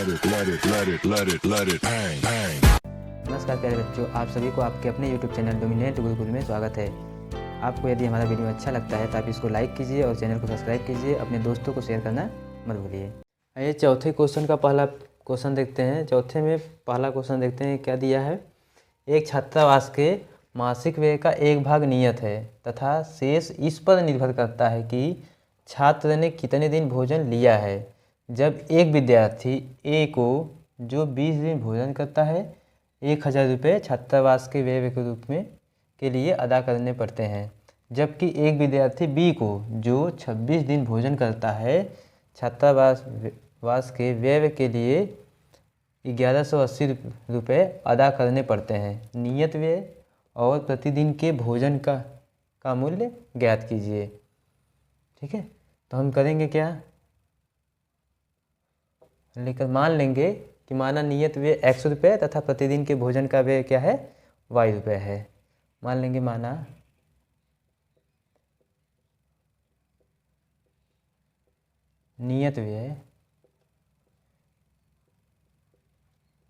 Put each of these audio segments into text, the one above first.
नमस्कार प्यारे बच्चों, आप सभी को आपके अपने YouTube चैनल डोमिनेट गुरुकुल में स्वागत है। आपको यदि हमारा वीडियो अच्छा लगता है तो आप इसको लाइक कीजिए और चैनल को सब्सक्राइब कीजिए। अपने दोस्तों को शेयर करना मत भूलिए। आइए चौथे क्वेश्चन का पहला क्वेश्चन देखते हैं। चौथे में पहला क्वेश्चन देखते हैं क्या दिया है। एक छात्रावास के मासिक व्यय का एक भाग नियत है तथा शेष इस पर निर्भर करता है कि छात्र ने कितने दिन भोजन लिया है। जब एक विद्यार्थी ए को जो 20 दिन भोजन करता है 1000 रुपये छात्रावास के व्यय के रूप में के लिए अदा करने पड़ते हैं, जबकि एक विद्यार्थी बी को जो 26 दिन भोजन करता है छात्रावास के व्यय के लिए 1180 रुपये अदा करने पड़ते हैं। नियत व्यय और प्रतिदिन के भोजन का मूल्य ज्ञात कीजिए। ठीक है, तो हम करेंगे क्या, लेकर मान लेंगे कि माना नियत व्यय 100 रुपये तथा प्रतिदिन के भोजन का व्यय क्या है, y रुपये है। मान लेंगे माना नियत व्यय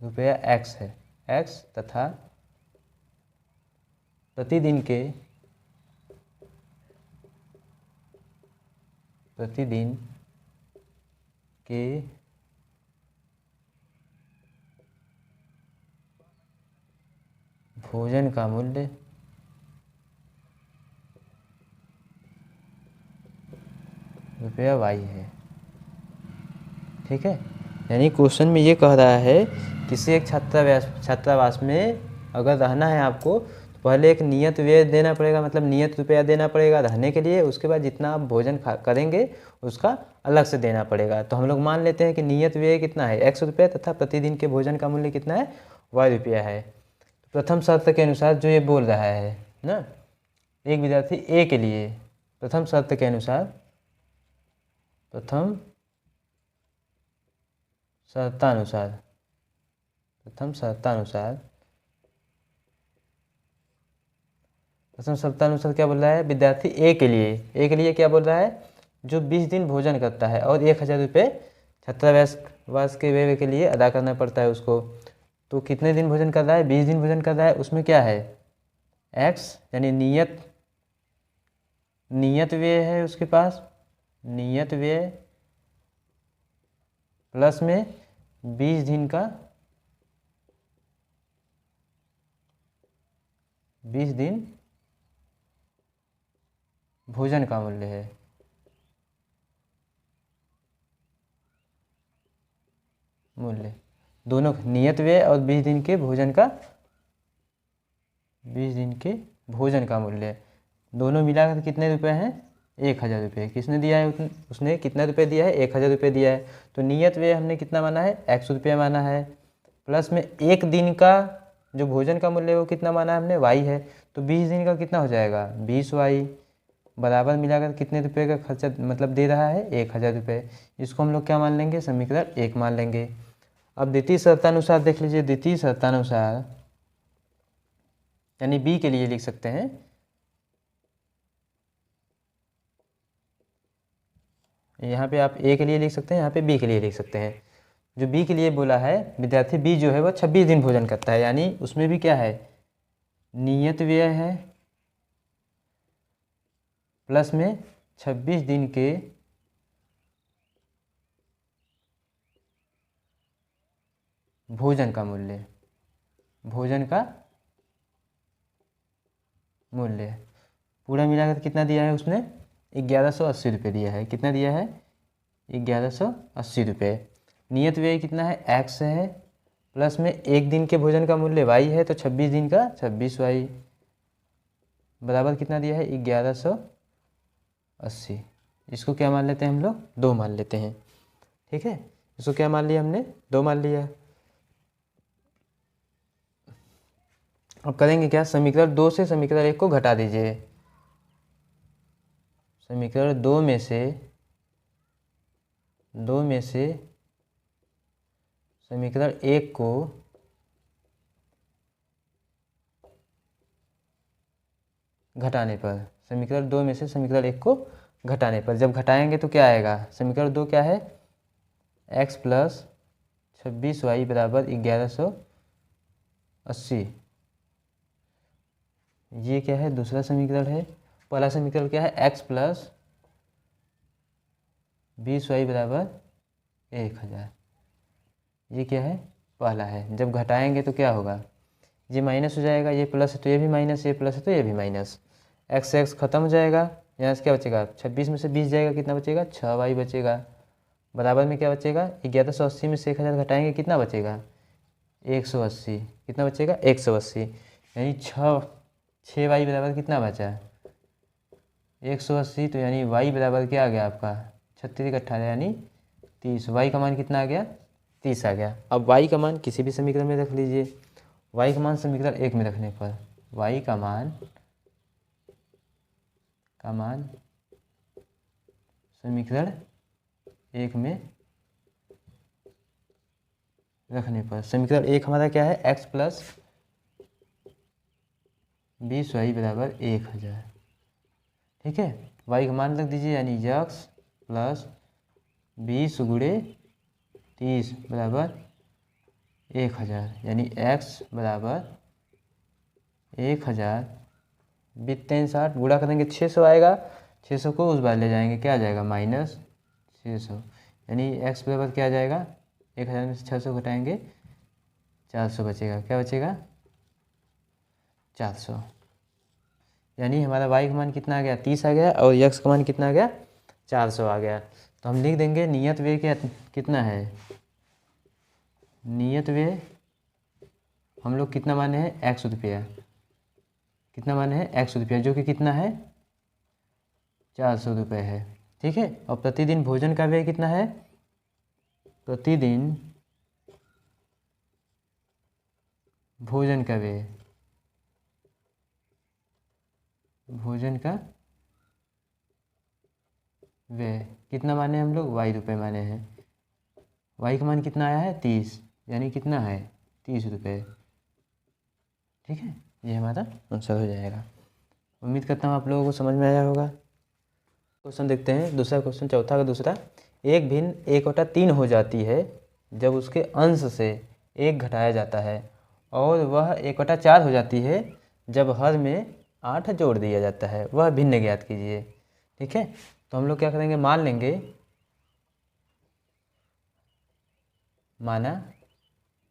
रुपया x है, x तथा प्रतिदिन के भोजन का मूल्य रुपया y है। ठीक है, यानी क्वेश्चन में ये कह रहा है किसी एक छात्रावास में अगर रहना है आपको तो पहले एक नियत व्यय देना पड़ेगा, मतलब नियत रुपया देना पड़ेगा रहने के लिए। उसके बाद जितना आप भोजन करेंगे उसका अलग से देना पड़ेगा। तो हम लोग मान लेते हैं कि नियत व्यय कितना है 100 रुपये तथा प्रतिदिन के भोजन का मूल्य कितना है, y रुपया है। प्रथम शर्त के अनुसार जो ये बोल रहा है ना, एक विद्यार्थी ए के लिए प्रथम शर्त के अनुसार प्रथम शर्तानुसार क्या बोल रहा है, विद्यार्थी ए के लिए क्या बोल रहा है, जो 20 दिन भोजन करता है और 1000 रुपये छात्रावास के व्यय के लिए अदा करना पड़ता है उसको। तो कितने दिन भोजन कर रहा है, 20 दिन भोजन कर रहा है। उसमें क्या है x, यानी नियत व्यय है उसके पास, नियत व्यय प्लस में 20 दिन का 20 दिन भोजन का मूल्य है। दोनों नियत व्यय और 20 दिन के भोजन का मूल्य दोनों मिलाकर कितने रुपए हैं, 1000 रुपये। किसने दिया है, उसने कितना रुपये दिया है, 1000 रुपये दिया है। तो नियत व्यय हमने कितना माना है, 100 रुपये माना है, प्लस में एक दिन का जो भोजन का मूल्य है वो कितना माना है हमने, y है। तो 20 दिन का कितना हो जाएगा, 20y बराबर मिलाकर कितने रुपये का खर्चा मतलब दे रहा है, 1000 रुपये। इसको हम लोग क्या मान लेंगे, समीकरण 1 मान लेंगे। अब द्वितीय शर्तानुसार देख लीजिए। द्वितीय शर्तानुसार यानी बी के लिए लिख सकते हैं, यहाँ पे आप ए के लिए लिख सकते हैं, यहाँ पे बी के लिए लिख सकते हैं। जो बी के लिए बोला है, विद्यार्थी बी जो है वो 26 दिन भोजन करता है, यानी उसमें भी क्या है, नियत व्यय है प्लस में 26 दिन के भोजन का मूल्य पूरा मिलाकर कितना दिया है उसने, 1180 रुपये दिया है। कितना दिया है, 1180 रुपये। नियत व्यय कितना है, x है, प्लस में एक दिन के भोजन का मूल्य y है, तो 26 दिन का 26y बराबर कितना दिया है, 1180। इसको क्या मान लेते हैं हम लोग, 2 मान लेते हैं। ठीक है, इसको क्या मान लिया हमने, 2 मान लिया। अब करेंगे क्या, समीकरण 2 से समीकरण 1 को घटा दीजिए। समीकरण 2 में से समीकरण 1 को घटाने पर, समीकरण 2 में से समीकरण 1 को घटाने पर जब घटाएंगे तो क्या आएगा, समीकरण 2 क्या है, x प्लस 26y बराबर 1180। ये क्या है, दूसरा समीकरण है। पहला समीकरण क्या है, x प्लस 20y बराबर 1000। ये क्या है, पहला है। जब घटाएंगे तो क्या होगा, ये माइनस हो जाएगा, ये प्लस है तो ये भी माइनस, ये प्लस है तो ये भी माइनस। एक्स से एक्स खत्म हो जाएगा, यहाँ से क्या बचेगा, 26 में से 20 जाएगा, कितना बचेगा, 6y बचेगा। बराबर में क्या बचेगा, 1180 में से 1000 घटाएंगे, कितना बचेगा, 180। कितना बचेगा, 180। यानी 6y बराबर कितना बचा, 180। तो यानी y बराबर क्या आ गया आपका, 36 का 18 यानी 30। y का मान कितना आ गया, 30 आ गया। अब y का मान किसी भी समीकरण में रख लीजिए। y का मान समीकरण 1 में रखने पर y का मान समीकरण 1 में रखने पर समीकरण 1 हमारा क्या है, x प्लस 20y बराबर 1000। ठीक है, y का मान रख दीजिए, यानी x प्लस 20 गुणे 30 बराबर 1000। यानी x बराबर 1000 बीते 60 गुणा करेंगे 600 आएगा, 600 को उस बार ले जाएंगे, क्या आ जाएगा, -600। यानी x बराबर क्या आ जाएगा, 1000 में से 600 घटाएंगे 400 बचेगा। क्या बचेगा, 400। यानी हमारा y का मान कितना आ गया, 30 आ गया, और x का मान कितना आ गया, 400 आ गया। तो हम लिख देंगे नियत व्यय क्या कितना है, नियत व्यय हम लोग कितना माने हैं, 100 रुपया। कितना माने हैं, 100 रुपया, जो कि कितना है, 400 रुपये है। ठीक है, और प्रतिदिन भोजन का व्यय कितना है, प्रतिदिन भोजन का व्यय, भोजन का व्यय कितना माने हम लोग, y रुपये माने हैं। y का मान कितना आया है, 30, यानी कितना है, 30 रुपये। ठीक है, ये हमारा आंसर हो जाएगा। उम्मीद करता हूँ आप लोगों को समझ में आया होगा। क्वेश्चन देखते हैं, दूसरा क्वेश्चन, चौथा का दूसरा। एक भिन्न 1/3 हो जाती है जब उसके अंश से 1 घटाया जाता है, और वह 1/4 हो जाती है जब हर में 8 जोड़ दिया जाता है। वह भिन्न ज्ञात कीजिए। ठीक है, तो हम लोग क्या करेंगे, मान लेंगे, माना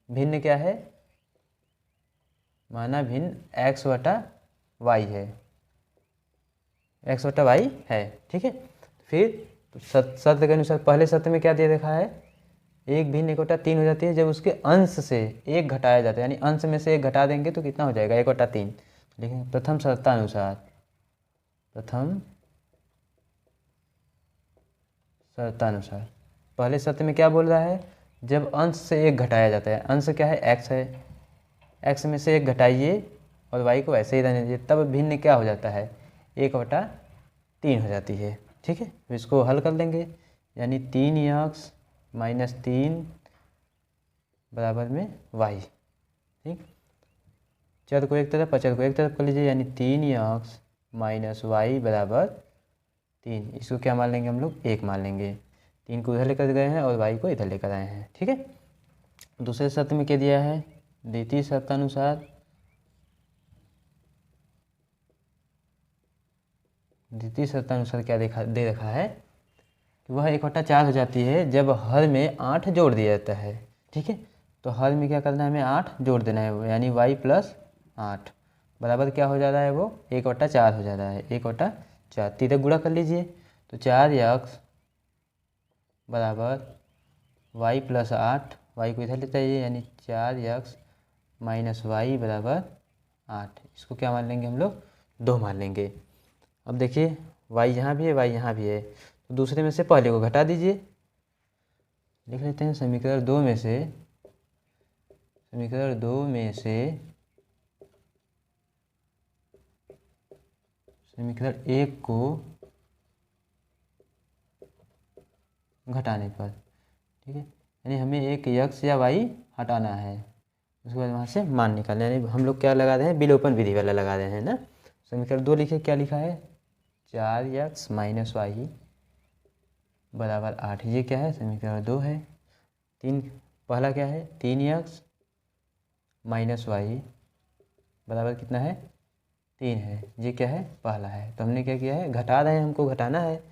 भिन्न क्या है, माना भिन्न x/y है, x/y है। ठीक है, फिर शर्त के अनुसार पहले शर्त में क्या दे रखा है, एक भिन्न 1/3 हो जाती है जब उसके अंश से 1 घटाया जाता है। यानी अंश में से 1 घटा देंगे तो कितना हो जाएगा, 1/3। लेकिन प्रथम शर्तानुसार, प्रथम शर्तानुसार पहले शर्त में क्या बोल रहा है, जब अंश से 1 घटाया जाता है। अंश क्या है, x है, x में से 1 घटाइए और y को ऐसे ही रहने दीजिए, तब भिन्न क्या हो जाता है, 1/3 हो जाती है। ठीक है, तो इसको हल कर लेंगे, यानी 3x - 3 बराबर में y। ठीक, चर को एक तरफ अचर को एक तरफ कर लीजिए, यानी 3x - y बराबर 3। इसको क्या मान लेंगे हम लोग, 1 मान लेंगे। 3 को इधर लेकर गए हैं और y को इधर लेकर आए हैं। ठीक है, दूसरे शर्त में क्या दिया है, द्वितीय शर्तानुसार, द्वितीय शर्तानुसार क्या दे रखा है कि वह 1/4 हो जाती है जब हर में 8 जोड़ दिया जाता है। ठीक है, तो हर में क्या करना है, हमें 8 जोड़ देना है, यानी y + 8 बराबर क्या हो जा रहा है, वो 1/4 हो जा रहा है, 1/4। तीसरा गुणा कर लीजिए, तो 4x बराबर y + 8, y को इधर लेते आइए, यानी 4x - y बराबर 8। इसको क्या मान लेंगे हम लोग, 2 मान लेंगे। अब देखिए y यहाँ भी है, y यहाँ भी है, तो दूसरे में से पहले को घटा दीजिए। लिख लेते हैं, समीकरण 2 में से, समीकरण 2 में से समीकरण 1 को घटाने पर। ठीक है, यानी हमें एक x या y हटाना है, उसके बाद वहाँ से मान निकालना। यानी हम लोग क्या लगा रहे हैं, विलोपन विधि वाला लगा रहे हैं ना। समीकरण 2 लिखे, क्या लिखा है, 4x - y बराबर 8। ये क्या है, समीकरण 2 है। 3 पहला क्या है 3x माइनस वाई बराबर कितना है 3 है। ये क्या है पहला है। तो हमने क्या किया है घटा रहे हैं, हमको घटाना है,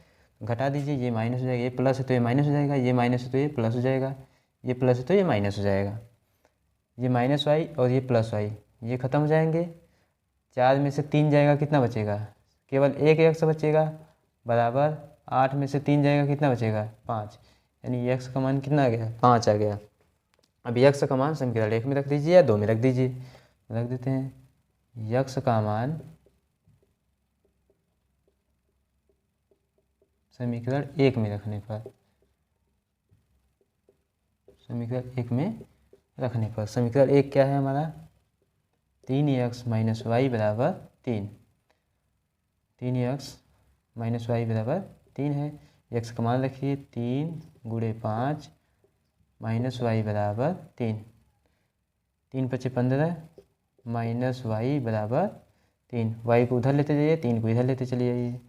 घटा दीजिए। ये माइनस हो जाएगा, ये प्लस है तो ये माइनस हो जाएगा, ये माइनस है तो ये प्लस हो जाएगा, ये प्लस है तो ये माइनस हो जाएगा। ये माइनस वाई और ये प्लस वाई ये ख़त्म हो जाएंगे। 4 में से 3 जाएगा, कितना बचेगा, केवल एक एक्स बचेगा बराबर 8 में से 3 जाएगा, कितना बचेगा 5। यानी एक्स का मान कितना आ गया 5 आ गया। अब एक्स का मान समीकरण 1 में रख दीजिए या 2 में रख दीजिए। रख देते हैं एक्स का मान समीकरण 1 में रखने पर, समीकरण 1 में रखने पर समीकरण 1 क्या है हमारा 3x माइनस वाई बराबर 3। 3x माइनस वाई बराबर 3 है। एक्स का मान रखिए 3 गुणे 5 माइनस वाई बराबर 3। 3 पचे 15 माइनस वाई बराबर 3। वाई को उधर लेते जाइए, 3 को इधर लेते चले जाइए।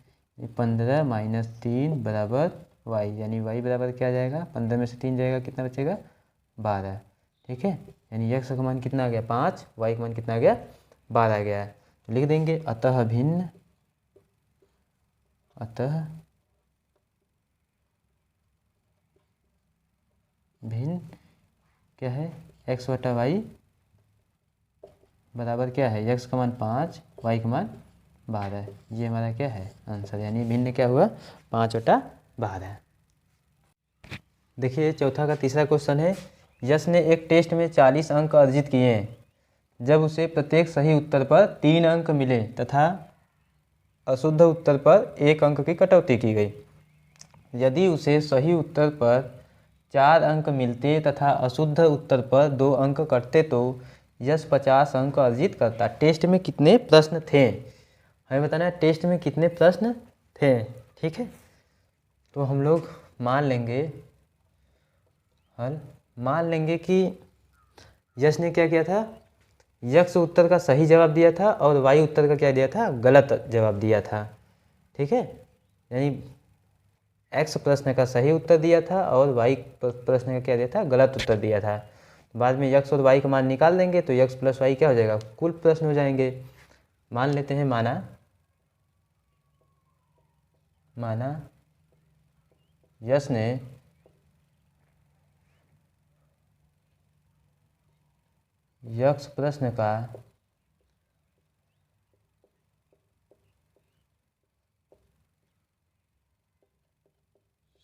15 माइनस 3 बराबर वाई, यानी वाई बराबर क्या आ जाएगा 15 में से 3 जाएगा, कितना बचेगा 12। ठीक है, यानी एक्स का मान कितना आ गया 5, वाई का मान कितना आ गया 12 आ गया। तो लिख देंगे अतः भिन्न, अतः भिन्न क्या है एक्स बटा वाई बराबर क्या है, एक्स का मान 5, वाई का मान 12। ये हमारा क्या है आंसर, यानी भिन्न क्या हुआ 5/12। देखिए चौथा का तीसरा क्वेश्चन है, यश ने एक टेस्ट में 40 अंक अर्जित किए हैं। जब उसे प्रत्येक सही उत्तर पर 3 अंक मिले तथा अशुद्ध उत्तर पर 1 अंक की कटौती की गई। यदि उसे सही उत्तर पर 4 अंक मिलते तथा अशुद्ध उत्तर पर 2 अंक कटते तो यश 50 अंक अर्जित करता। टेस्ट में कितने प्रश्न थे, हमें बताना है टेस्ट में कितने प्रश्न थे। ठीक है, तो हम लोग मान लेंगे कि यश ने क्या किया था, यक्स उत्तर का सही जवाब दिया था और वाई उत्तर का क्या दिया था गलत जवाब दिया था। ठीक है, यानी एक्स प्रश्न का सही उत्तर दिया था और वाई प्रश्न का क्या दिया था गलत उत्तर दिया था। बाद में यक्स और वाई का मान निकाल देंगे तो यक्स प्लस वाई क्या हो जाएगा कुल प्रश्न हो जाएंगे। मान लेते हैं माना यश ने यक्स प्रश्न का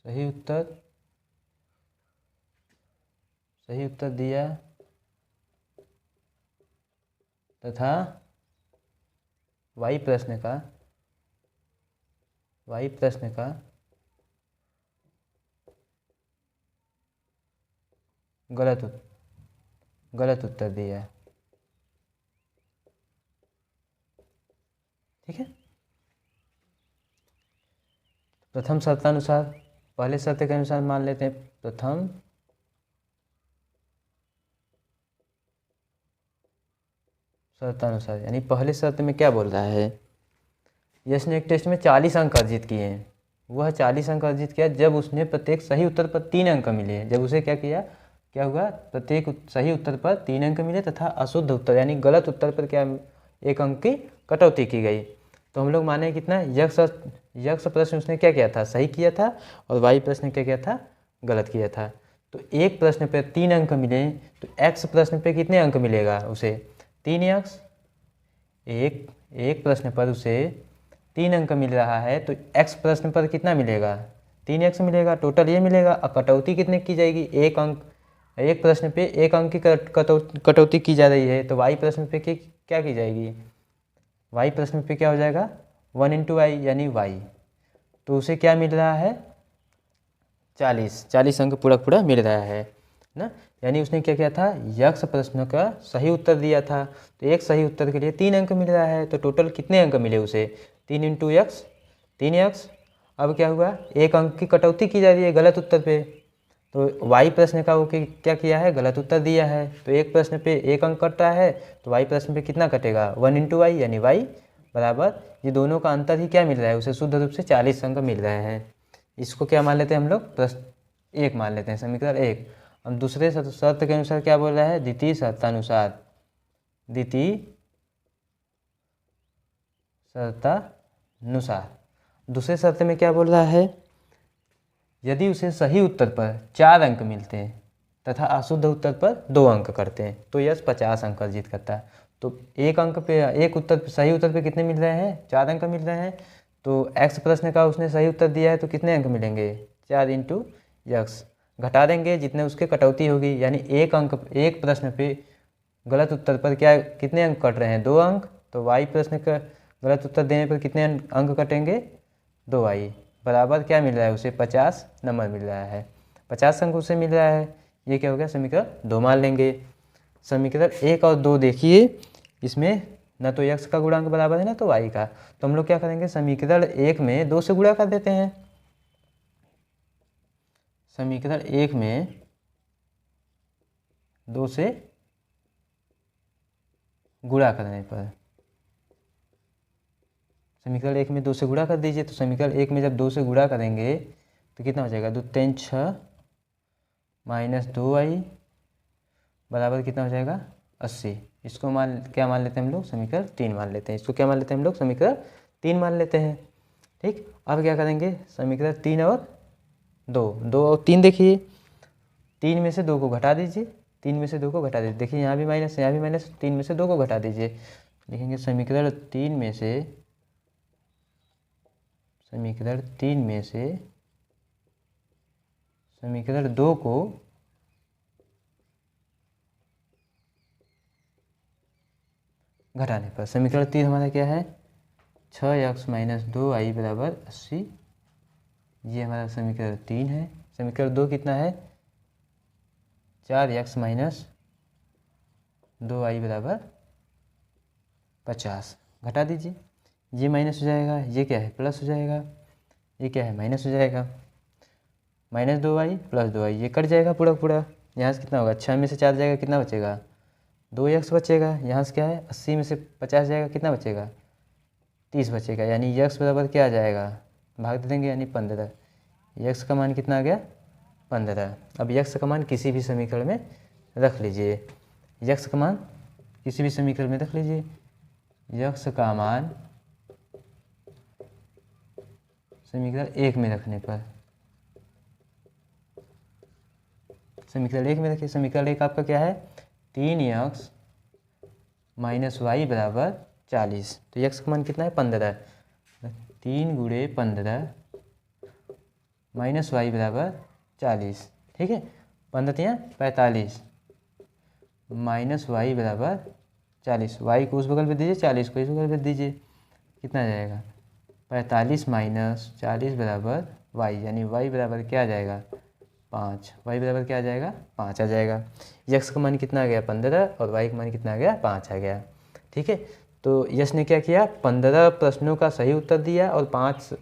सही उत्तर दिया तथा वाई प्रश्न का गलत उत्तर दिया। ठीक है, प्रथम शर्तानुसार पहले शर्त के अनुसार मान लेते हैं प्रथम शर्तानुसार, यानी पहले शर्त में क्या बोल रहा है, यश ने एक टेस्ट में 40 अंक अर्जित किए हैं। वह 40 अंक अर्जित किया जब उसने प्रत्येक सही उत्तर पर 3 अंक मिले। जब उसे क्या हुआ प्रत्येक सही उत्तर पर 3 अंक मिले तथा अशुद्ध उत्तर यानी गलत उत्तर पर क्या 1 अंक की कटौती की गई। तो हम लोग माने कितना यक्स प्रश्न उसने क्या किया था सही किया था और वाई प्रश्न क्या किया था गलत किया था। तो एक प्रश्न पे 3 अंक मिले तो एक्स प्रश्न पे कितने अंक मिलेगा उसे 3 एक्स। एक प्रश्न पर उसे 3 अंक मिल रहा है तो एक्स प्रश्न पर कितना मिलेगा 3 एक्स मिलेगा, टोटल ये मिलेगा। और कटौती कितने की जाएगी 1 अंक, एक प्रश्न पे 1 अंक की कटौती की जा रही है। तो वाई प्रश्न पे क्या की जाएगी, वाई प्रश्न पे क्या हो जाएगा 1 × वाई यानी वाई। तो उसे क्या मिल रहा है 40 अंक पूरा मिल रहा है ना। यानी उसने क्या किया था यक्स प्रश्न का सही उत्तर दिया था तो एक सही उत्तर के लिए 3 अंक मिल रहा है। तो टोटल कितने अंक मिले उसे 3 × एक्स 3 एक्स। अब क्या हुआ 1 अंक की कटौती की जा रही है गलत उत्तर पे। तो वाई प्रश्न का वो क्या किया है गलत उत्तर दिया है तो एक प्रश्न पे 1 अंक कट रहा है तो वाई प्रश्न पे कितना कटेगा 1 × वाई यानी वाई बराबर ये दोनों का अंतर ही क्या मिल रहा है उसे शुद्ध रूप से 40 अंक मिल रहे हैं। इसको क्या मान लेते हैं हम लोग प्रश्न 1 मान लेते हैं समीकरण 1। अब दूसरे शर्त के अनुसार क्या बोल रहा है, द्वितीय शर्तानुसार, द्वितीय शर्तानुसार दूसरे शर्त में क्या बोल रहा है, यदि उसे सही उत्तर पर 4 अंक मिलते हैं तथा अशुद्ध उत्तर पर 2 अंक करते हैं तो यश 50 अंक अर्जित करता है। तो एक अंक पे, एक उत्तर पे, सही उत्तर पे कितने मिल रहे हैं, 4 अंक मिल रहे हैं। तो एक्स प्रश्न का उसने सही उत्तर दिया है तो कितने अंक मिलेंगे, 4 इंटू यक्स, घटा देंगे जितने उसके कटौती होगी, यानी एक अंक, एक प्रश्न पे गलत उत्तर पर क्या कितने अंक कट रहे हैं, 2 अंक। तो वाई प्रश्न का गलत उत्तर देने पर कितने अंक कटेंगे, 2 वाई, बराबर क्या मिल रहा है उसे, 50 नंबर मिल रहा है, 50 अंक उसे मिल रहा है। ये क्या हो गया, समीकरण 2 मान लेंगे। समीकरण 1 और 2 देखिए, इसमें न तो यक्स का गुणांक बराबर है ना तो वाई का, तो हम लोग क्या करेंगे, समीकरण 1 में 2 से गुणा कर देते हैं। समीकरण 1 में 2 से गुणा करने पर, समीकरण 1 में 2 से गुणा कर दीजिए। तो समीकरण 1 में जब 2 से गुणा करेंगे तो कितना हो जाएगा, 2 3 6 माइनस 2 आई बराबर कितना हो जाएगा, 80। इसको क्या मान लेते हैं हम लोग, समीकरण 3 मान लेते हैं। इसको क्या मान लेते हैं हम लोग, समीकरण 3 मान लेते हैं। ठीक, अब क्या करेंगे, समीकरण 3 और 2 और 3 देखिए, 3 में से 2 को घटा दीजिए, 3 में से 2 को घटा दीजिए, देखिए यहाँ भी माइनस, यहाँ भी माइनस, 3 में से 2 को घटा दीजिए, लिखेंगे समीकरण 3 में से, समीकरण 3 में से समीकरण 2 को घटाने पर समीकरण 3 हमारा क्या है, 6x माइनस 2i बराबर 80। ये हमारा समीकरण 3 है। समीकरण 2 कितना है, 4x माइनस 2i बराबर 50, घटा दीजिए, ये माइनस हो जाएगा, ये क्या है प्लस हो जाएगा, ये क्या है माइनस हो जाएगा, माइनस 2i प्लस 2i, ये कट जाएगा पूरा पूरा। यहाँ से कितना होगा, 6 में से 4 जाएगा, कितना बचेगा, 2x बचेगा। यहाँ से क्या है, 80 में से 50 जाएगा, कितना बचेगा, 30 बचेगा, यानी यक्स बराबर क्या आ जाएगा, भाग दे देंगे, यानी 15। यक्स का मान कितना आ गया, 15। अब यक्स का मान किसी भी समीकरण में रख लीजिए, यक्स का मान किसी भी समीकरण में रख लीजिए। यक्स का मान समीकरण 1 में रखने पर, समीकरण 1 में रखिए, समीकरण 1 आपका क्या है, 3x माइनस वाई बराबर 40। तो यक्स का मान कितना है, 15, 3 गुणे 15 माइनस वाई बराबर 40। ठीक है, 15 या 45 माइनस वाई बराबर 40, वाई को उस बगल पे दीजिए, 40 को इस बगल पे दीजिए, कितना आ जाएगा, 45 माइनस 40 बराबर वाई, यानी वाई बराबर क्या आ जाएगा, 5, वाई बराबर क्या आ जाएगा, 5 आ जाएगा। यक्स का मान कितना आ गया, 15, और वाई का मान कितना आ गया, 5 आ गया। ठीक है, तो यश ने क्या किया, 15 प्रश्नों का सही उत्तर दिया और 5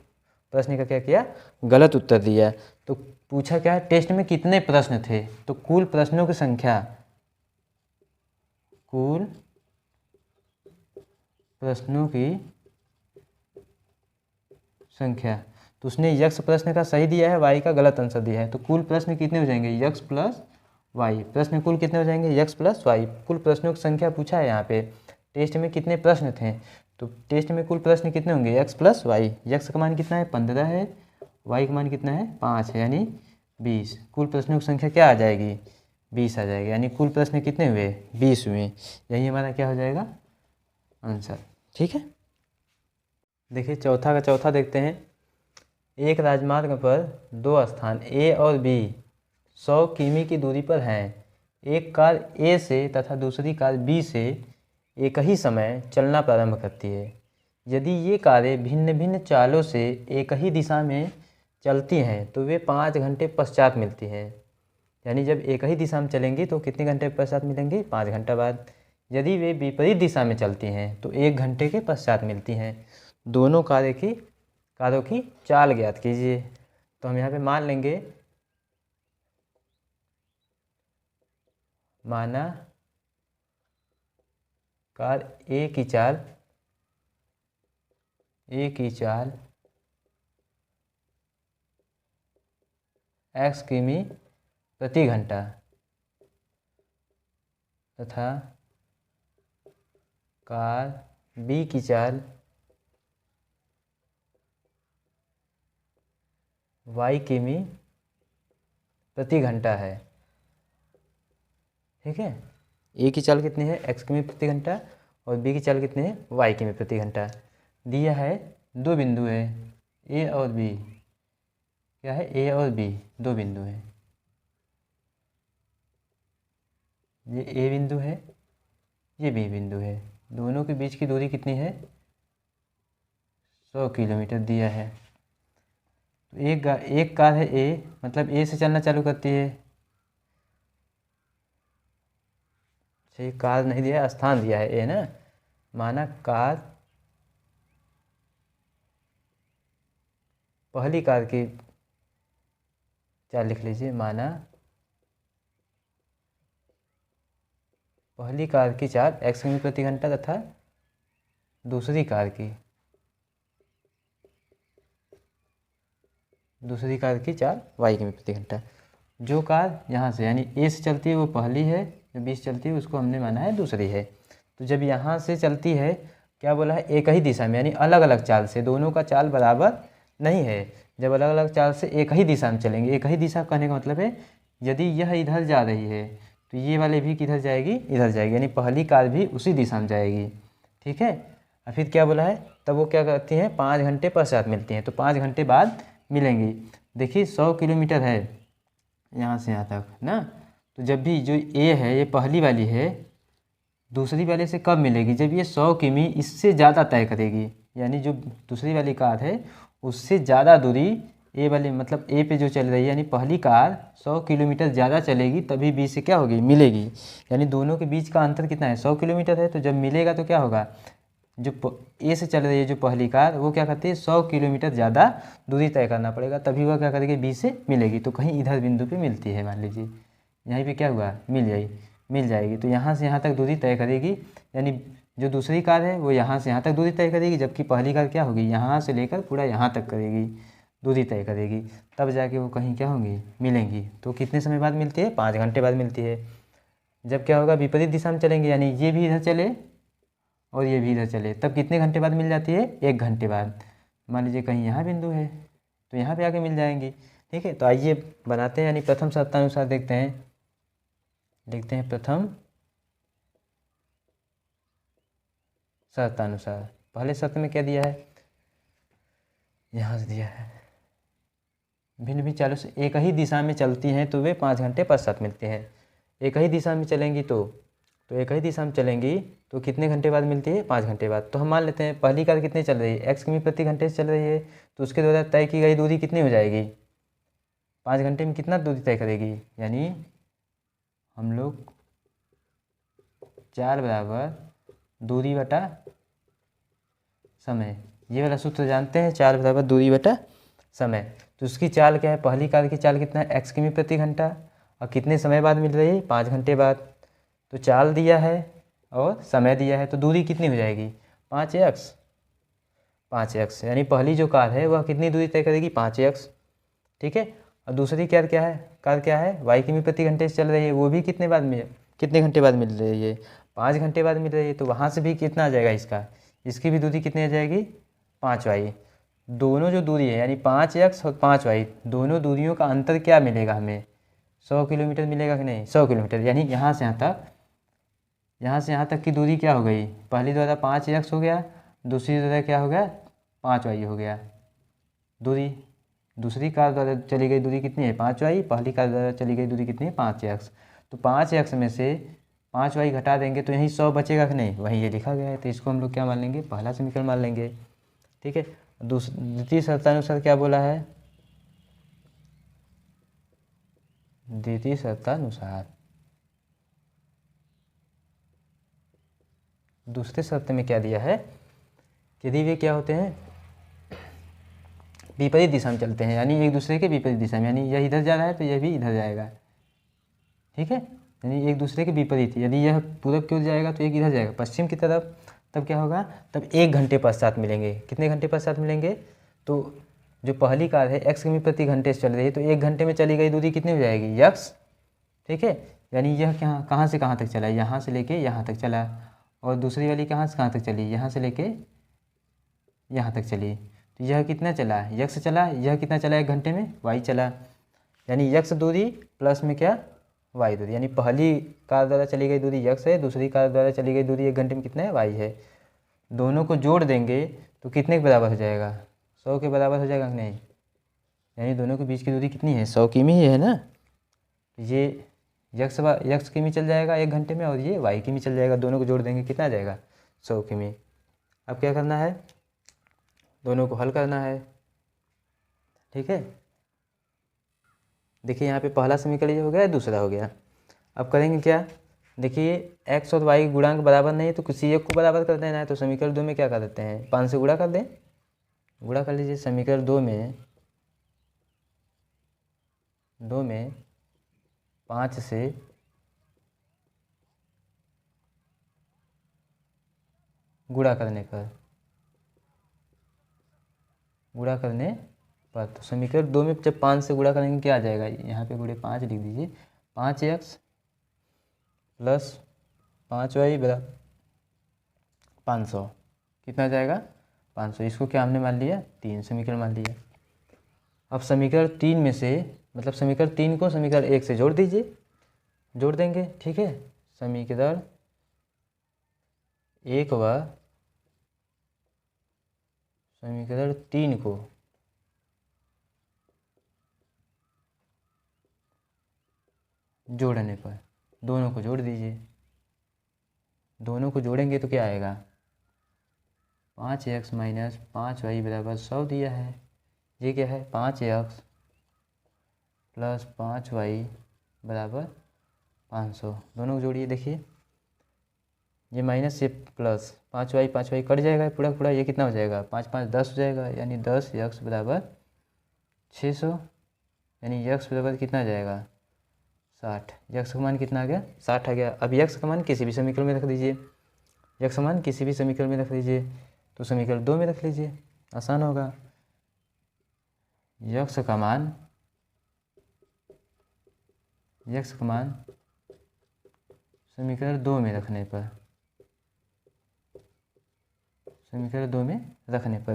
प्रश्न का क्या किया, गलत उत्तर दिया। तो पूछा क्या है, टेस्ट में कितने प्रश्न थे, तो कुल प्रश्नों की संख्या, कुल प्रश्नों की संख्या, तो उसने यक्स प्रश्न का सही दिया है, वाई का गलत आंसर दिया है, तो कुल प्रश्न कितने हो जाएंगे, यक्स प्लस वाई, प्रश्न कुल कितने हो जाएंगे, यक्स प्लस वाई। कुल प्रश्नों की संख्या पूछा है यहाँ पे, टेस्ट में कितने प्रश्न थे, तो टेस्ट में कुल प्रश्न कितने होंगे, यक्स प्लस वाई। यक्स का मान कितना है, 15 है, वाई का मान कितना है, 5 है, यानी 20। कुल प्रश्नों की संख्या क्या आ जाएगी, 20 आ जाएगी, यानी कुल प्रश्न कितने हुए, 20 हुए। यही हमारा क्या हो जाएगा आंसर। ठीक है, देखिए चौथा का चौथा देखते हैं। एक राजमार्ग पर 2 स्थान ए और बी 100 किमी की दूरी पर हैं। एक कार ए से तथा दूसरी कार बी से एक ही समय चलना प्रारंभ करती है। यदि ये कारें भिन्न भिन्न चालों से एक ही दिशा में चलती हैं तो वे 5 घंटे पश्चात मिलती हैं। यानी जब एक ही दिशा में चलेंगी तो कितने घंटे पश्चात मिलेंगी, 5 घंटा बाद। यदि वे विपरीत दिशा में चलती हैं तो 1 घंटे के पश्चात मिलती हैं। दोनों कारों की चाल ज्ञात कीजिए। तो हम यहाँ पे मान लेंगे, माना कार ए की चाल x किमी प्रति घंटा तथा कार बी की चाल y किमी प्रति घंटा है। ठीक है, ए की चाल कितनी है, x किमी प्रति घंटा, और बी की चाल कितनी है, y किमी प्रति घंटा। दिया है दो बिंदु है ए और बी। क्या है, ए और बी दो बिंदु हैं। ये ए बिंदु है, ये बी बिंदु है। दोनों के बीच की दूरी कितनी है, 100 किलोमीटर दिया है। तो एक कार है ए, मतलब ए से चलना चालू करती है। ये कार नहीं दिया है, स्थान दिया है ए ना। माना कार पहली कार की चाल लिख लीजिए। माना पहली कार की चाल x किमी प्रति घंटा तथा दूसरी कार की चाल y किमी प्रति घंटा। जो कार यहाँ से यानी ए से चलती है वो पहली है, जो बी से चलती है उसको हमने माना है दूसरी है। तो जब यहाँ से चलती है, क्या बोला है, एक ही दिशा में यानी अलग अलग चाल से, दोनों का चाल बराबर नहीं है। जब अलग अलग चाल से एक ही दिशा में चलेंगे, एक ही दिशा कहने का मतलब है यदि यह इधर जा रही है तो ये वाले भी किधर जाएगी, इधर जाएगी, यानी पहली कार भी उसी दिशा में जाएगी। ठीक है, और फिर क्या बोला है, तब वो क्या करती हैं, 5 घंटे पश्चात मिलती हैं। तो 5 घंटे बाद मिलेंगी। देखिए 100 किलोमीटर है यहाँ से यहाँ तक ना। तो जब भी जो ए है ये पहली वाली है, दूसरी वाले से कब मिलेगी, जब ये 100 किमी इससे ज़्यादा तय करेगी। यानी जो दूसरी वाली कार है उससे ज़्यादा दूरी ए वाली, मतलब ए पे जो चल रही है, यानी पहली कार 100 किलोमीटर ज़्यादा चलेगी तभी बी से क्या होगी, मिलेगी। यानी दोनों के बीच का अंतर कितना है, 100 किलोमीटर है। तो जब मिलेगा तो क्या होगा, जो ए से चल रही है जो पहली कार, वो क्या करती है, 100 किलोमीटर ज़्यादा दूरी तय करना पड़ेगा तभी वह क्या करेगी, बी से मिलेगी। तो कहीं इधर बिंदु पे मिलती है, मान लीजिए यहीं पे क्या हुआ, मिल जाएगी। तो यहाँ से यहाँ तक दूरी तय करेगी, यानी जो दूसरी कार है वो यहाँ से यहाँ तक दूरी तय करेगी, जबकि पहली कार क्या होगी, यहाँ से लेकर पूरा यहाँ तक करेगी, दूरी तय करेगी, तब जाके वो कहीं क्या होंगी, मिलेंगी। तो कितने समय बाद मिलती है, 5 घंटे बाद मिलती है। जब क्या होगा, विपरीत दिशा में चलेंगे, यानी ये भी इधर चले और ये भी इधर चले, तब कितने घंटे बाद मिल जाती है, 1 घंटे बाद। मान लीजिए कहीं यहाँ बिंदु है तो यहाँ पे आके मिल जाएंगी। ठीक है, तो आइए बनाते हैं, यानी प्रथम शर्तानुसार देखते हैं प्रथम शर्तानुसार। पहले शर्त में क्या दिया है, यहाँ से दिया है भिन्न भिन्न चालों से एक ही दिशा में चलती हैं तो वे 5 घंटे पश्चात मिलते हैं। एक ही दिशा में चलेंगी तो एक ही दिशा में चलेंगी तो कितने घंटे बाद मिलती है, 5 घंटे बाद। तो हम मान लेते हैं पहली कार कितने चल रही है, x किमी प्रति घंटे से चल रही है, तो उसके द्वारा तय की गई दूरी कितनी हो जाएगी, 5 घंटे में कितना दूरी तय करेगी। यानी हम लोग चाल बराबर दूरी बटा समय, ये वाला सूत्र जानते हैं, चाल बराबर दूरी बटा समय। तो उसकी चाल क्या है, पहली कार की चाल कितना है, x किमी प्रति घंटा, और कितने समय बाद मिल रही है, 5 घंटे बाद। तो चाल दिया है और समय दिया है, तो दूरी कितनी हो जाएगी, 5x, यानी पहली जो कार है वह कितनी दूरी तय करेगी, 5x। ठीक है, और दूसरी कार क्या है, y किमी प्रति घंटे से चल रही है, वो भी कितने घंटे बाद मिल रही है, 5 घंटे बाद मिल रही है। तो वहाँ से भी कितना आ जाएगा, इसकी भी दूरी कितनी आ जाएगी, 5y। दोनों जो दूरी है यानी 5x और 5y, दोनों दूरियों का अंतर क्या मिलेगा हमें, 100 किलोमीटर मिलेगा कि नहीं, 100 किलोमीटर। यानी यहाँ से यहाँ तक की दूरी क्या हो गई, पहली द्वारा 5x हो गया, दूसरी द्वारा क्या हो गया, 5y हो गया। दूसरी कार द्वारा चली गई दूरी कितनी है, 5y, पहली कार द्वारा चली गई दूरी कितनी है, 5x। तो 5x में से 5y घटा देंगे तो यहीं 100 बचेगा कि नहीं, वहीं ये लिखा गया है। तो इसको हम लोग क्या मान लेंगे, पहला समीकरण मान लेंगे। ठीक है, द्वितीय शर्तानुसार क्या बोला है, द्वितीय शर्तानुसार दूसरे शर्त में क्या दिया है, यदि वे क्या होते हैं, विपरीत दिशा में चलते हैं, यानी एक दूसरे के विपरीत दिशा में, यानी यह इधर जा रहा है तो यह भी इधर जाएगा। ठीक है, यानी एक दूसरे के विपरीत, यदि यह पूरब की ओर जाएगा तो एक इधर जाएगा पश्चिम की तरफ, तब क्या होगा, तब 1 घंटे पश्चात मिलेंगे। कितने घंटे पश्चात मिलेंगे, तो जो पहली कार है x किमी प्रति घंटे से चल रही है, तो 1 घंटे में चली गई दूरी कितनी हो जाएगी, x। ठीक है, यानी यह कहाँ से कहाँ तक चला, यहाँ से लेके यहाँ तक चला, और दूसरी वाली कहाँ से कहाँ तक चली, यहाँ से लेके यहाँ तक चली। तो यह कितना चला, यक्स चला। यह कितना चला 1 घंटे में, वाई चला। यानी यक्स दूरी प्लस में क्या, वाई दूरी। यानी पहली कार द्वारा चली गई दूरी यक्स है, दूसरी कार द्वारा चली गई दूरी 1 घंटे में कितना है, वाई है। दोनों को जोड़ देंगे तो कितने के बराबर हो जाएगा, 100 के बराबर हो जाएगा कि नहीं। यानी दोनों के बीच की दूरी कितनी है, 100 किमी है ना। ये यक्स किमी चल जाएगा 1 घंटे में, और ये वाई किमी चल जाएगा। दोनों को जोड़ देंगे कितना आ जाएगा, 100 किमी। अब क्या करना है, दोनों को हल करना है। ठीक है, देखिए यहाँ पे पहला समीकरण ये हो गया, दूसरा हो गया। अब करेंगे क्या, देखिए एक्स और वाई गुणांक बराबर नहीं है तो किसी एक को बराबर कर देना है। तो समीकरण 2 में क्या कर देते हैं, 5 से गुणा कर दें। गुणा कर लीजिए समीकरण 2 में 5 से गुणा करने पर तो समीकरण 2 में जब 5 से गुणा करेंगे क्या आ जाएगा, यहाँ पे गुणे 5 लिख दीजिए। 5x प्लस 5y बराबर 500 कितना आ जाएगा, 500। इसको क्या हमने मान लिया, 3 समीकरण मान लिया। अब समीकरण 3 में से मतलब समीकरण 3 को समीकरण 1 से जोड़ दीजिए, जोड़ देंगे। ठीक है, समीकरण 1 व समीकरण 3 को जोड़ने पर दोनों को जोड़ दीजिए। दोनों को जोड़ेंगे तो क्या आएगा, 5x माइनस 5y बराबर 100 दिया है। ये क्या है, 5x प्लस 5y बराबर 500। दोनों को जोड़िए, देखिए ये माइनस से प्लस 5y कट जाएगा पूरा पूरा। ये कितना हो जाएगा, 5 5 10 हो जाएगा। यानी 10x बराबर 600। यानी x बराबर कितना आ जाएगा, 60। यक्स का मान कितना आ गया, 60 आ गया। अब यक्स का मान किसी भी समीकरण में रख दीजिए, यक्स का मान किसी भी समीकरण में रख दीजिए। तो समीकरण 2 में रख लीजिए, आसान होगा। यक्स का मान समीकरण 2 में रखने पर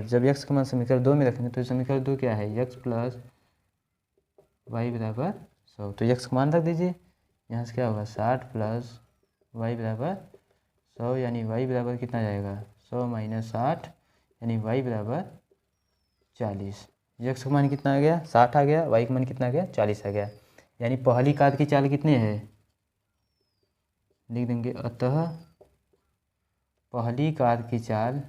जब यक्स का मान समीकरण 2 में रखने तो समीकरण 2 क्या है, यक्स प्लस वाई बराबर 100। तो यक्स का मान रख दीजिए, यहाँ से क्या होगा 60 प्लस वाई बराबर 100। यानी वाई बराबर कितना जाएगा, 100 माइनस 60, यानी वाई बराबर 40। यक्स का मान कितना आ गया, 60 आ गया। वाई का मान कितना आ गया, 40 आ गया। यानी पहली कार की चाल कितने है, लिख देंगे। अतः पहली कार की चाल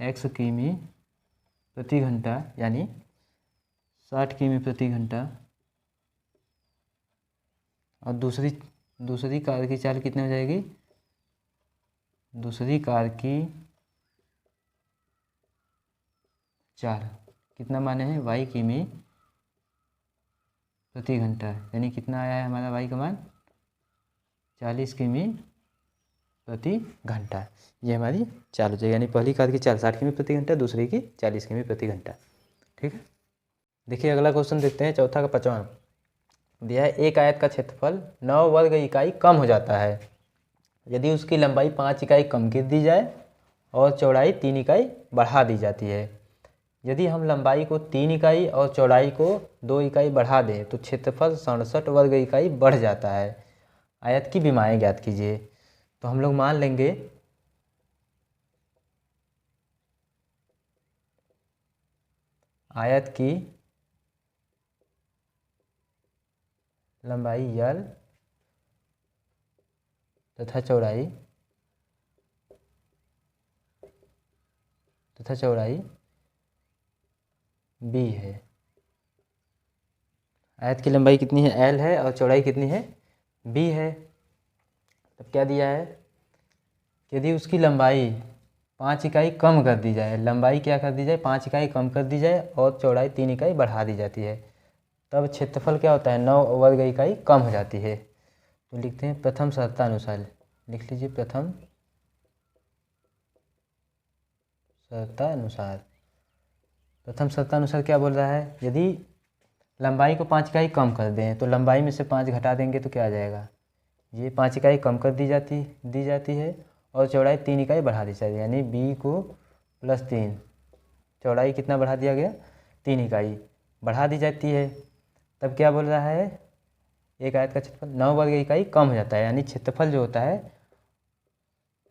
x किमी प्रति घंटा यानी 60 किमी प्रति घंटा, और दूसरी कार की चाल कितने हो जाएगी, दूसरी कार की चाल कितना माने हैं, y किमी प्रति घंटा। यानी कितना आया है हमारा y का मान, 40 किमी प्रति घंटा। ये हमारी चाल हो जाएगी। यानी पहली कार की चाल 60 किमी प्रति घंटा, दूसरी की 40 किमी प्रति घंटा। ठीक है, देखिए अगला क्वेश्चन देखते हैं, चौथा का 5वां दिया है। एक आयत का क्षेत्रफल 9 वर्ग इकाई कम हो जाता है यदि उसकी लंबाई 5 इकाई कम कर दी जाए और चौड़ाई 3 इकाई बढ़ा दी जाती है। यदि हम लंबाई को 3 इकाई और चौड़ाई को 2 इकाई बढ़ा दें तो क्षेत्रफल 67 वर्ग इकाई बढ़ जाता है। आयत की विमाएँ ज्ञात कीजिए। तो हम लोग मान लेंगे आयत की लंबाई L तथा चौड़ाई B है। आयत की लंबाई कितनी है, L है, और चौड़ाई कितनी है, B है। तब क्या दिया है, यदि उसकी लंबाई 5 इकाई कम कर दी जाए, लंबाई क्या कर दी जाए, 5 इकाई कम कर दी जाए और चौड़ाई 3 इकाई बढ़ा दी जाती है, तब क्षेत्रफल क्या होता है, 9 वर्ग इकाई कम हो जाती है। तो लिखते हैं प्रथम शर्तानुसार, लिख लीजिए प्रथम शर्तानुसार क्या बोल रहा है, यदि लंबाई को 5 इकाई कम कर दें तो लंबाई में से 5 घटा देंगे तो क्या आ जाएगा, ये 5 इकाई कम कर दी जाती है और चौड़ाई 3 इकाई बढ़ा दी जाती है, यानी बी को +3, चौड़ाई कितना बढ़ा दिया गया, 3 इकाई बढ़ा दी जाती है। तब क्या बोल रहा है, एक आयत का क्षेत्रफल 9 वर्ग इकाई कम हो जाता है, यानी क्षेत्रफल जो होता है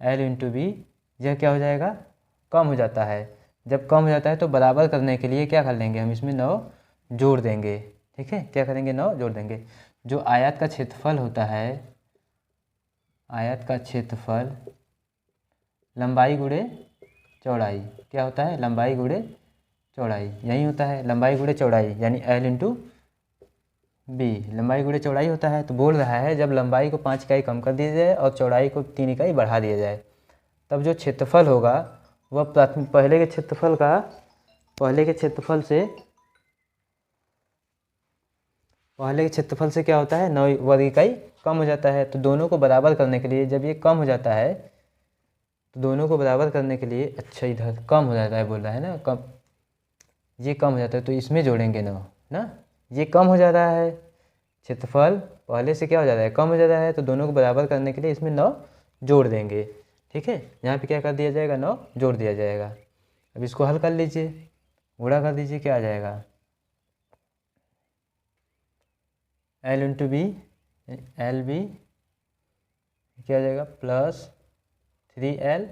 L इंटू बी, यह क्या हो जाएगा, कम हो जाता है। जब कम हो जाता है तो बराबर करने के लिए क्या कर लेंगे, हम इसमें 9 जोड़ देंगे। ठीक है, क्या करेंगे, 9 जोड़ देंगे। जो आयत का क्षेत्रफल होता है, आयत का क्षेत्रफल लंबाई गुणे चौड़ाई, क्या होता है, लंबाई गुणे चौड़ाई, यही होता है लंबाई गुणे चौड़ाई, यानी L इंटू बी, लंबाई गुणे चौड़ाई होता है। तो बोल रहा है जब लंबाई को 5 इकाई कम कर दिया जाए और चौड़ाई को 3 इकाई बढ़ा दिया जाए, तब जो क्षेत्रफल होगा वह पहले के क्षेत्रफल का, पहले के क्षेत्रफल से क्या होता है, 9 वर्ग इकाई कम हो जाता है। तो दोनों को बराबर करने के लिए, जब ये कम हो जाता है तो दोनों को बराबर करने के लिए, अच्छा इधर कम हो जाता है बोल रहा है ना, कम, ये कम हो जाता है तो इसमें जोड़ेंगे 9 ना, ये कम हो जा रहा है, क्षेत्रफल पहले से क्या हो जाता है, कम हो जाता है, तो दोनों को बराबर करने के लिए इसमें 9 जोड़ देंगे। ठीक है, यहाँ पे क्या कर दिया जाएगा, 9 जोड़ दिया जाएगा। अब इसको हल कर लीजिए, गुणा कर दीजिए, क्या आ जाएगा, L into B, L B क्या आ जाएगा, +3L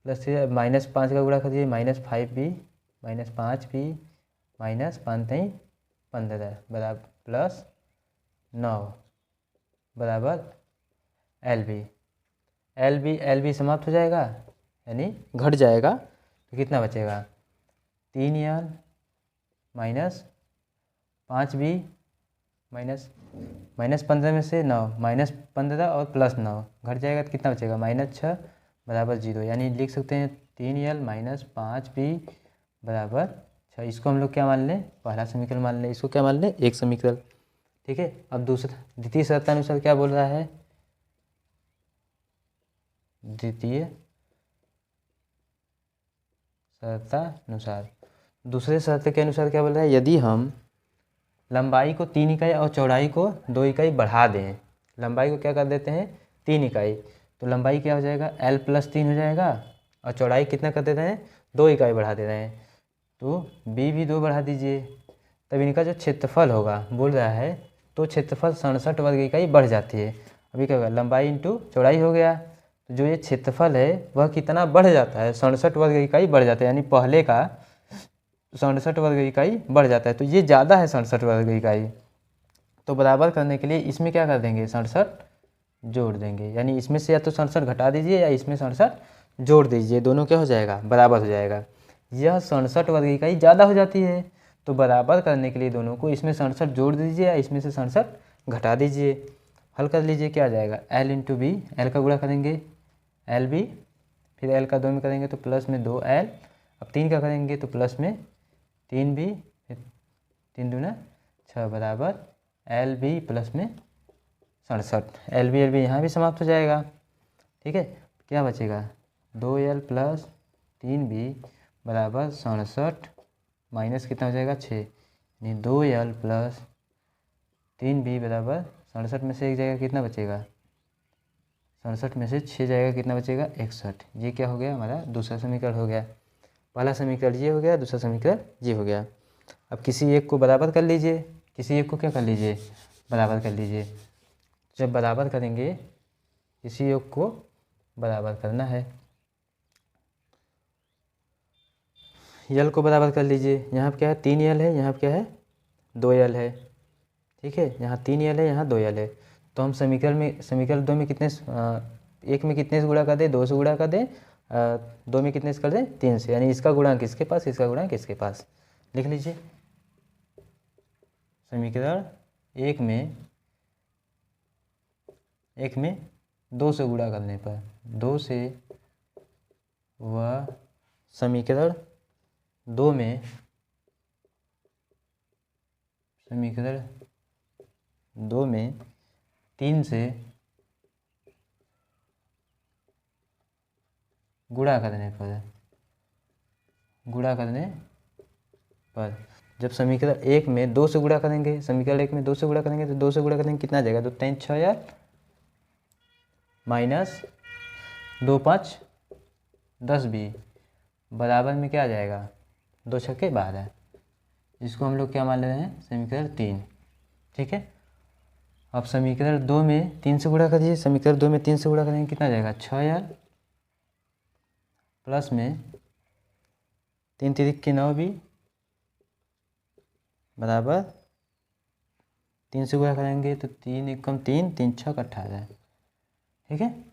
+3, -5 का गुणा कर दीजिए, -5B -5B -5×15 बराबर +9 बराबर एल बी समाप्त हो जाएगा, यानी घट जाएगा। तो कितना बचेगा, 3L -5B -15 में से 9, -15 और +9 घट जाएगा तो कितना बचेगा, -6 बराबर 0, यानी लिख सकते हैं 3L -5B बराबर 6। इसको हम लोग क्या मान लें, पहला समीकरण मान लें, इसको क्या मान लें, एक समीकरण। ठीक है, अब दूसरा, द्वितीय शर्तानुसार क्या बोल रहा है, द्वितीय शर्तानुसार, दूसरे शर्त के अनुसार क्या बोल रहा है, यदि हम लंबाई को 3 इकाई और चौड़ाई को 2 इकाई बढ़ा दें, लंबाई को क्या कर देते हैं 3 इकाई, तो लंबाई क्या हो जाएगा, L +3 हो जाएगा, और चौड़ाई कितना कर देते हैं, 2 इकाई बढ़ा दे रहे हैं, तो B भी 2 बढ़ा दीजिए। तब इनका जो क्षेत्रफल होगा बोल रहा है, तो क्षेत्रफल 67 वर्ग इकाई बढ़ जाती है। अभी क्या होगा, लंबाई इंटू चौड़ाई हो गया, तो जो ये क्षेत्रफल है वह कितना बढ़ जाता है, 67 वर्ग इकाई बढ़ जाता है, यानी पहले का 67 वर्ग इकाई बढ़ जाता है, तो ये ज़्यादा है 67 वर्ग इकाई। तो बराबर करने के लिए इसमें क्या कर देंगे, 67 जोड़ देंगे, यानी इसमें से या तो 67 घटा दीजिए या इसमें 67 जोड़ दीजिए, दोनों क्या हो जाएगा, बराबर हो जाएगा। यह 67 वर्ग इकाई ज़्यादा हो जाती है, तो बराबर करने के लिए दोनों को इसमें 67 जोड़ दीजिए या इसमें से 67 घटा दीजिए। हल कर लीजिए, क्या आ जाएगा, L इंटू बी, एल का गुणा करेंगे एल बी, फिर L का 2 में करेंगे तो प्लस में 2L, अब 3 का करेंगे तो प्लस में 3B, 3 दूना 6 बराबर LB प्लस में 67, LB यहाँ भी समाप्त हो जाएगा। ठीक है, क्या बचेगा, 2L + 3B बराबर 67, माइनस कितना हो जाएगा 6, यानी 2L + 3B बराबर 67 में से एक जगह कितना बचेगा, 67 में से 6 जाएगा, कितना बचेगा 61। ये क्या हो गया, हमारा दूसरा समीकरण हो गया। पहला समीकरण ये हो गया, दूसरा समीकरण ये हो गया। अब किसी एक को बराबर कर लीजिए, किसी एक को क्या कर लीजिए, बराबर कर लीजिए। जब बराबर करेंगे, किसी एक को बराबर करना है, यल को बराबर कर लीजिए। यहाँ क्या है, 3L है, यहाँ क्या है 2L है। ठीक है, यहाँ 3L है, यहाँ 2L है। तो हम समीकरण 2 में कितने, एक में कितने से गुणा कर दें, 2 से गुणा कर दें, 2 में कितने से कर दें, 3 से, यानी इसका गुणा किसके पास, इसका गुणा किसके पास, लिख लीजिए। समीकरण एक में 2 से गुणा करने पर, 2 से, वह समीकरण 2 में, समीकरण 2 में 3 से गुणा करने पर, जब समीकरण 1 में 2 से गुणा करेंगे, समीकरण 1 में 2 से गुणा करेंगे तो 2 से गुणा करेंगे कितना आ जाएगा, 2 3 6 यार माइनस 2 5 10 भी बराबर में क्या आ जाएगा, 2 छक्के 12। इसको हम लोग क्या मान रहे हैं, समीकरण 3। ठीक है, अब समीकरण 2 में 3 से गुणा करिए, समीकरण 2 में 3 से गुणा करेंगे कितना आ जाएगा, 6 यार प्लस में 3 तिरिक के 9 भी बराबर 3 से गुणा करेंगे तो 3 एकम 3 3 छक 18। ठीक है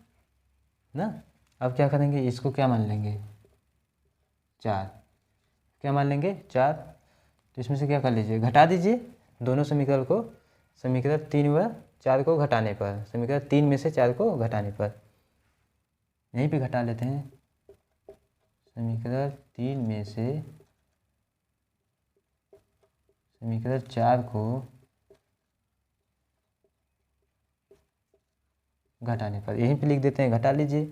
ना। अब क्या करेंगे, इसको क्या मान लेंगे, 4। क्या मान लेंगे, 4। तो इसमें से क्या कर लीजिए, घटा दीजिए दोनों समीकरण को, समीकरण 3 व 4 को घटाने पर, समीकरण 3 में से 4 को घटाने पर यहीं पे घटा लेते हैं। समीकरण 3 में से समीकरण 4 को घटाने पर यहीं पे लिख देते हैं, घटा लीजिए।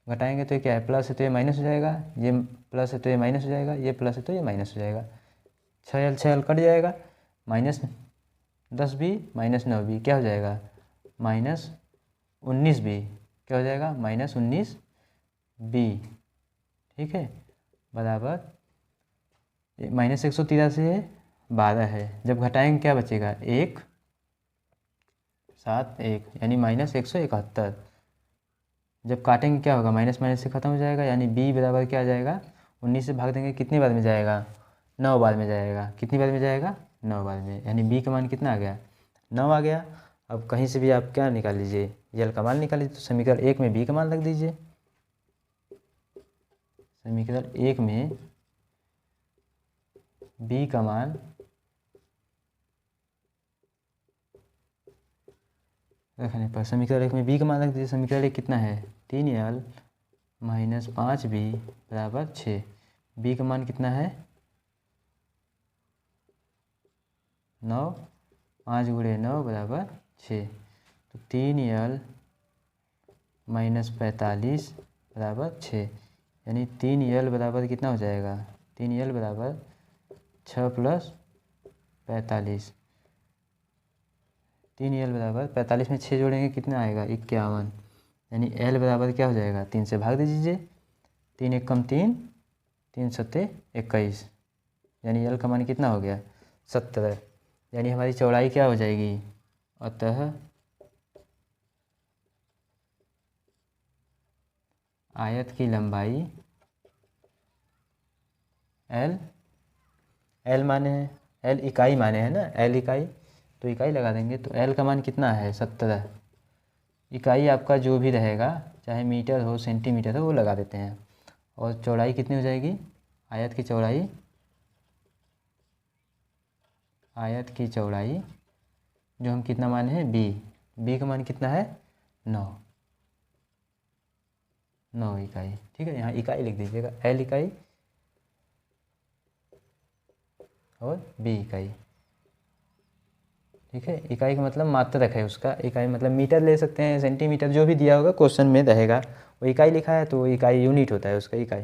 घटाएंगे तो ये क्या है, प्लस है तो ये माइनस हो जाएगा, ये प्लस है तो ये माइनस हो जाएगा, ये प्लस है तो ये माइनस हो जाएगा। 6 कट जाएगा, माइनस 10 भी माइनस 9 भी क्या हो जाएगा, माइनस 19 भी क्या हो जाएगा, माइनस 19 बी। ठीक है, बराबर माइनस 183 है, 12 है। जब घटाएंगे क्या बचेगा, 1 7 1 यानी माइनस 171। जब काटेंगे क्या होगा, माइनस माइनस से ख़त्म हो जाएगा, यानी b बराबर क्या आ जाएगा, 19 से भाग देंगे कितनी बार में जाएगा, 9 बार में जाएगा। कितनी बार में जाएगा, 9 बार में, यानी b का मान कितना आ गया, 9 आ गया। अब कहीं से भी आप क्या निकाल लीजिए, यल का मान निकाल लीजिए। तो समीकरण 1 में b का मान रख दीजिए, समीकरण 1 में b का मान रखने पर, समीकरण 1 में b का मान रख दीजिए। समीकरण 1 कितना है, 3l माइनस 5b बराबर 6। b का मान कितना है, 9, 5 गुणे 9 बराबर 6। तो 3l माइनस 45 बराबर 6, यानी 3l बराबर कितना हो जाएगा, 3l बराबर 6 प्लस 45। 3l बराबर 45 में 6 जोड़ेंगे कितना आएगा, 51। यानी l बराबर क्या हो जाएगा, 3 से भाग दीजिए, 3 एकम 3 3 सत्ते 21, यानी l का मान कितना हो गया, 17। यानी हमारी चौड़ाई क्या हो जाएगी, अतः आयत की लंबाई l माने है, l इकाई माने है ना, l इकाई, तो इकाई लगा देंगे। तो l का मान कितना है, 17। इकाई आपका जो भी रहेगा, चाहे मीटर हो सेंटीमीटर हो, वो लगा देते हैं। और चौड़ाई कितनी हो जाएगी, आयत की चौड़ाई, आयत की चौड़ाई जो हम कितना माने हैं, b का मान कितना है, 9 इकाई। ठीक है, यहाँ इकाई लिख दीजिएगा, l इकाई और b इकाई। ठीक है, इकाई का मतलब मात्रक है उसका, इकाई मतलब मीटर ले सकते हैं, सेंटीमीटर, जो भी दिया होगा क्वेश्चन में रहेगा। वो इकाई लिखा है तो वो इकाई यूनिट होता है उसका, इकाई।